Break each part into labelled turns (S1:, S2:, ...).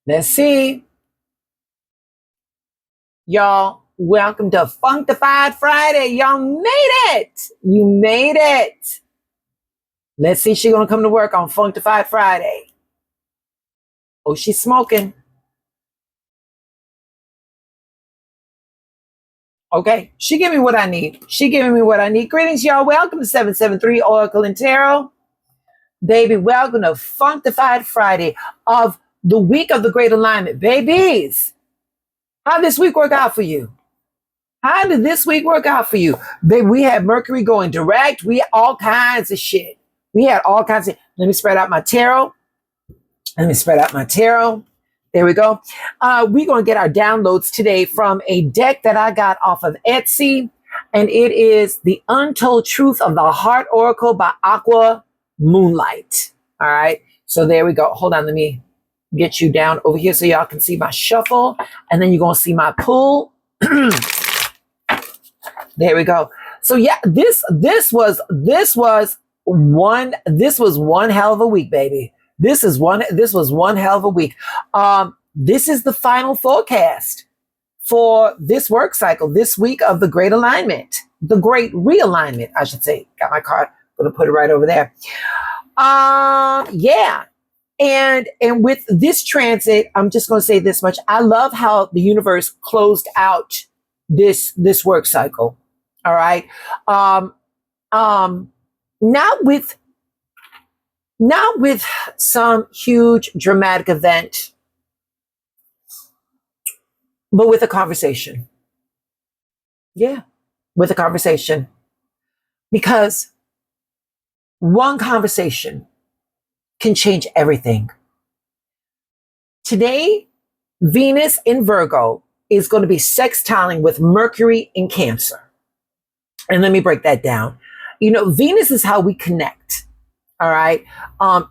S1: Let's see. Y'all, welcome to Functified Friday. Y'all made it. You made it. Let's see, she's going to come to work on Functified Friday. Oh, she's smoking. Okay, she gave me what I need. She giving me what I need. Greetings, y'all. Welcome to 773 Oracle and Tarot. Baby, welcome to Functified Friday of the week of the Great Alignment. Babies, how did this week work out for you? How did this week work out for you? Baby, we had Mercury going direct. We had all kinds of shit. We had all kinds of... Let me spread out my tarot. There we go. We're going to get our downloads today from a deck that I got off of Etsy. And it is The Untold Truth of the Heart Oracle by Aqua Moonlight. All right. So there we go. Hold on. Let me get you down over here so y'all can see my shuffle. And then you're going to see my pull. There we go. So yeah, this was one hell of a week, baby. This was one hell of a week. This is the final forecast for this work cycle, this week of the Great Alignment, the Great Realignment, I should say. Got my card. Gonna put it right over there. Yeah. And with this transit, I'm just gonna say this much. I love how the universe closed out this work cycle. All right. Not with some huge dramatic event, but with a conversation. Yeah, with a conversation. Because one conversation can change everything. Today, Venus in Virgo is going to be sextiling with Mercury in Cancer. And let me break that down. You know, Venus is how we connect. All right.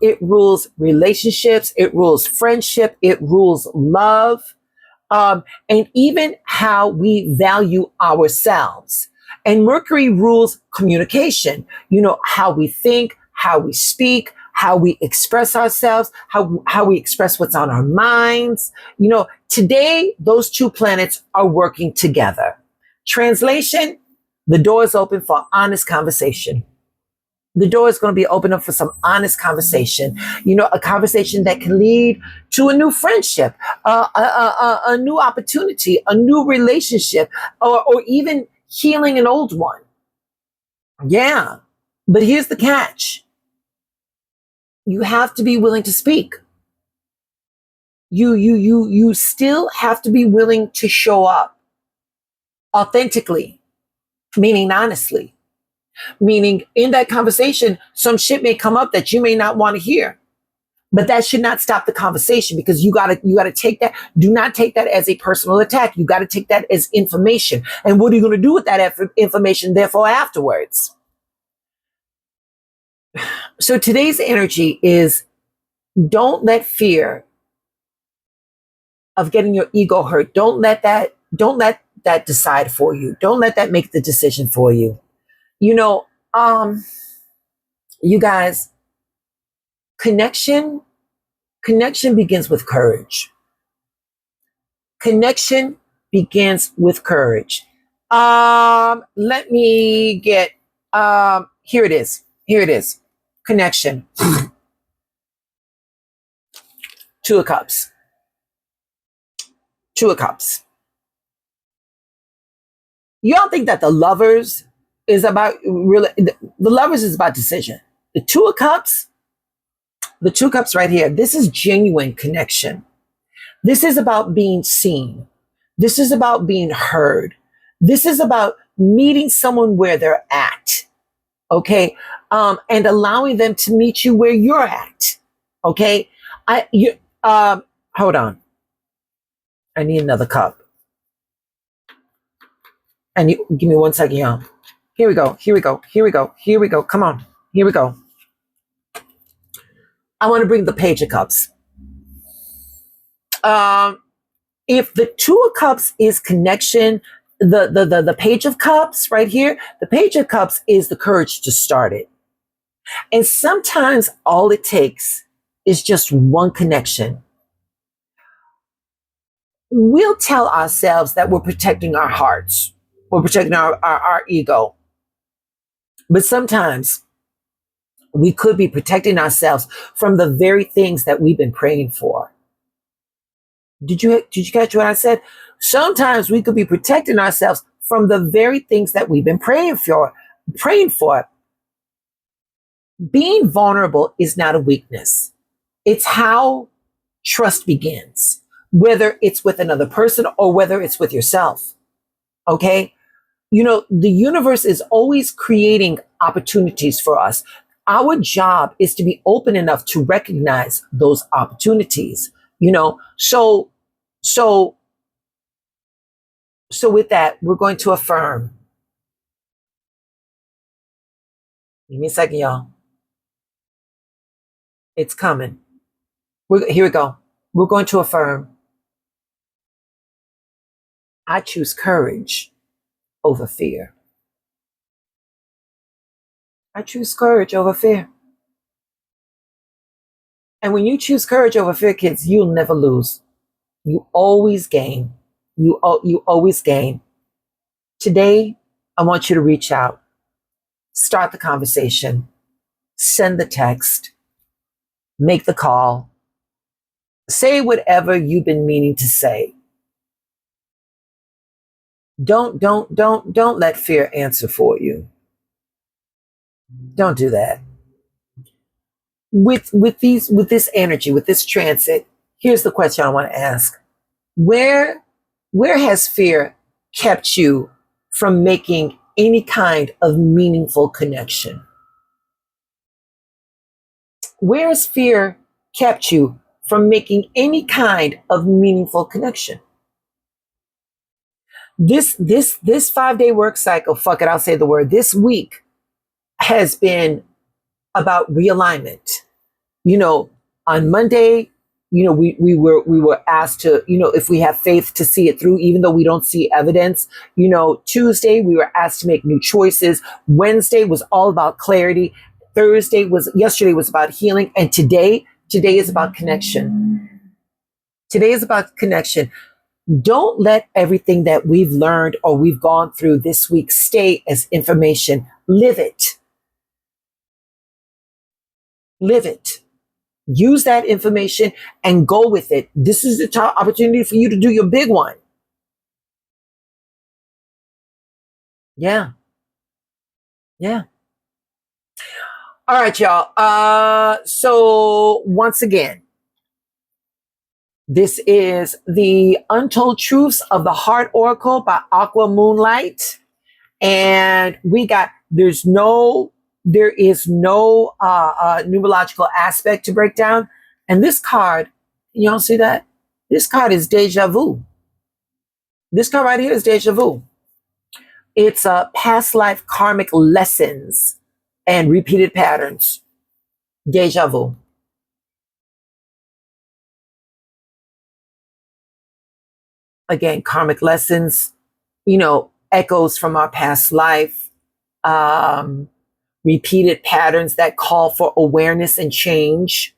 S1: It rules relationships. It rules friendship. It rules love. And even how we value ourselves. And Mercury rules communication. You know, how we think, how we speak, how we express ourselves, how we express what's on our minds. You know, today, those two planets are working together. Translation, the door is open for honest conversation. The door is going to be open up for some honest conversation. You know, a conversation that can lead to a new friendship, a new opportunity, a new relationship, or even healing an old one. Yeah. But here's the catch. You have to be willing to speak. You still have to be willing to show up authentically, meaning honestly. Meaning in that conversation, some shit may come up that you may not want to hear, but that should not stop the conversation, because you gotta take that. Do not take that as a personal attack. You got to take that as information. And what are you going to do with that information, therefore, afterwards? So today's energy is, don't let fear of getting your ego hurt. Don't let that decide for you. Don't let that make the decision for you. You know, you guys, connection begins with courage. Connection begins with courage. Let me get, here it is. Connection. Two of Cups. You don't think that the Lovers is about really, the Lovers is about decision. The Two of Cups right here, this is genuine connection. This is about being seen. This is about being heard. This is about meeting someone where they're at. Okay. And allowing them to meet you where you're at. Okay. Hold on. I need another cup. And give me 1 second, y'all. Here we go. Come on. Here we go. I want to bring the Page of Cups. If the Two of Cups is connection, the Page of Cups right here, the Page of Cups is the courage to start it. And sometimes all it takes is just one connection. we'll tell ourselves that we're protecting our hearts, we're protecting our ego. But sometimes we could be protecting ourselves from the very things that we've been praying for. Did you catch what I said? Sometimes we could be protecting ourselves from the very things that we've been praying for. Praying for. Being vulnerable is not a weakness. It's how trust begins, whether it's with another person or whether it's with yourself. Okay? You know, the universe is always creating opportunities for us. Our job is to be open enough to recognize those opportunities, you know. So so with that, we're going to affirm. Give me a second, y'all. It's coming. Here we go. We're going to affirm. I choose courage over fear. I choose courage over fear. And when you choose courage over fear, kids, you'll never lose. You always gain. You always gain. Today, I want you to reach out, start the conversation, send the text, make the call, say whatever you've been meaning to say. Don't let fear answer for you. Don't do that. With this energy, with this transit, here's the question I want to ask. Where has fear kept you from making any kind of meaningful connection? Where has fear kept you from making any kind of meaningful connection? This 5-day work cycle, fuck it, I'll say the word, this week has been about realignment. You know, on Monday, you know, we were asked to, you know, if we have faith to see it through, even though we don't see evidence. You know, Tuesday, we were asked to make new choices. Wednesday was all about clarity. Yesterday was about healing. And today is about connection. Today is about connection. Don't let everything that we've learned or we've gone through this week stay as information. Live it. Live it. Use that information and go with it. This is the opportunity for you to do your big one. Yeah. Yeah. All right, y'all. So once again, this is the Untold Truths of the Heart Oracle by Aqua Moonlight. And there is no numerological aspect to break down. And this card, y'all see that? This card is deja vu. This card right here is deja vu. It's past life karmic lessons and repeated patterns. Deja vu. Again, karmic lessons, you know, echoes from our past life, repeated patterns that call for awareness and change.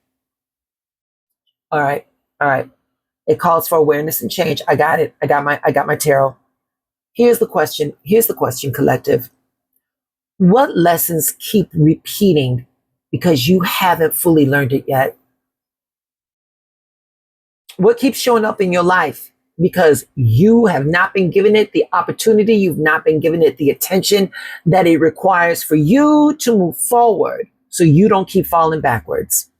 S1: All right. It calls for awareness and change. I got it. I got my tarot. Here's the question, collective. What lessons keep repeating because you haven't fully learned it yet? What keeps showing up in your life because you have not been given it the opportunity, you've not been given it the attention that it requires for you to move forward so you don't keep falling backwards?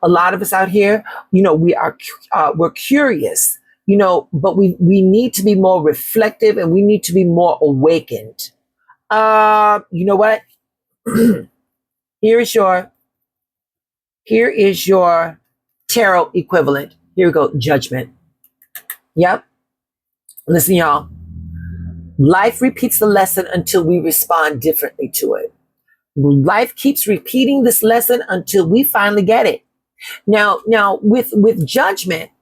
S1: A lot of us out here, you know, we're curious, you know, but we need to be more reflective and we need to be more awakened. You know what? Here is your tarot equivalent. Here we go. Judgment. Yep. Listen, y'all. Life repeats the lesson until we respond differently to it. Life keeps repeating this lesson until we finally get it. Now, with judgment,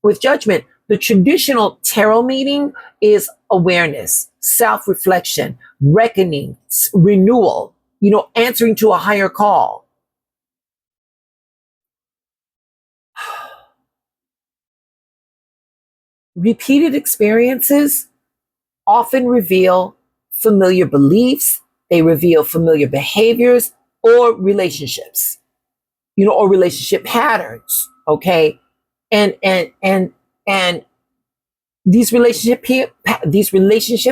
S1: the traditional tarot meaning is awareness, self-reflection, reckoning, renewal, you know, answering to a higher call. Repeated experiences often reveal familiar beliefs, they reveal familiar behaviors or relationships, or relationship patterns. Okay. And these relationship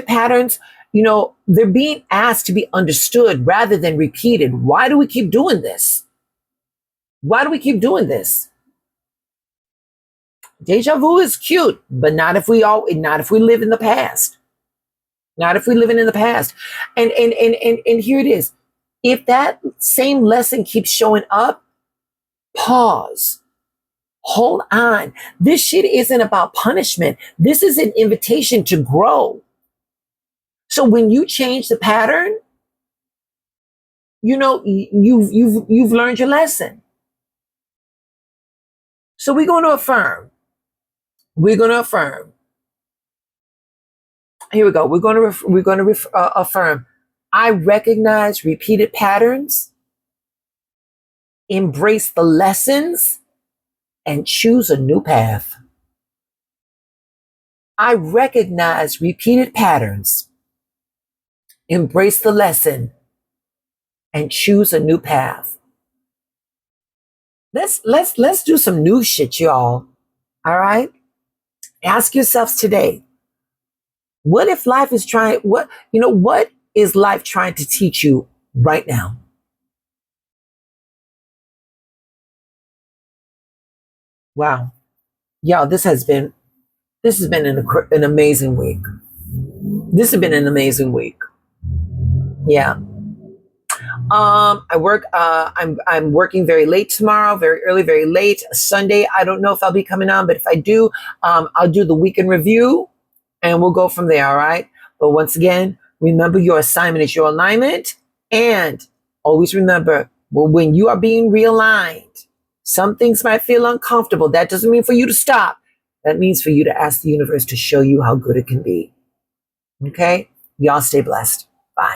S1: patterns, they're being asked to be understood rather than repeated. Why do we keep doing this? Why do we keep doing this? Deja vu is cute, but not if we live in the past. Not if we're living in the past. And here it is. If that same lesson keeps showing up, pause. Hold on. This shit isn't about punishment. This is an invitation to grow. So when you change the pattern, you've learned your lesson. So we're going to affirm. We're going to affirm. Here we go. We're going to affirm. I recognize repeated patterns, embrace the lessons, and choose a new path. I recognize repeated patterns, embrace the lesson, and choose a new path. Let's do some new shit, y'all. All right? Ask yourselves today, what if life is what is life trying to teach you right now? Wow. Y'all, this has been an amazing week. This has been an amazing week. Yeah. I'm working very late tomorrow, very early, very late. Sunday, I don't know if I'll be coming on, but if I do, I'll do the weekend review and we'll go from there. All right. But once again, remember your assignment is your alignment. And always remember, when you are being realigned, some things might feel uncomfortable. That doesn't mean for you to stop. That means for you to ask the universe to show you how good it can be. Okay? Y'all stay blessed.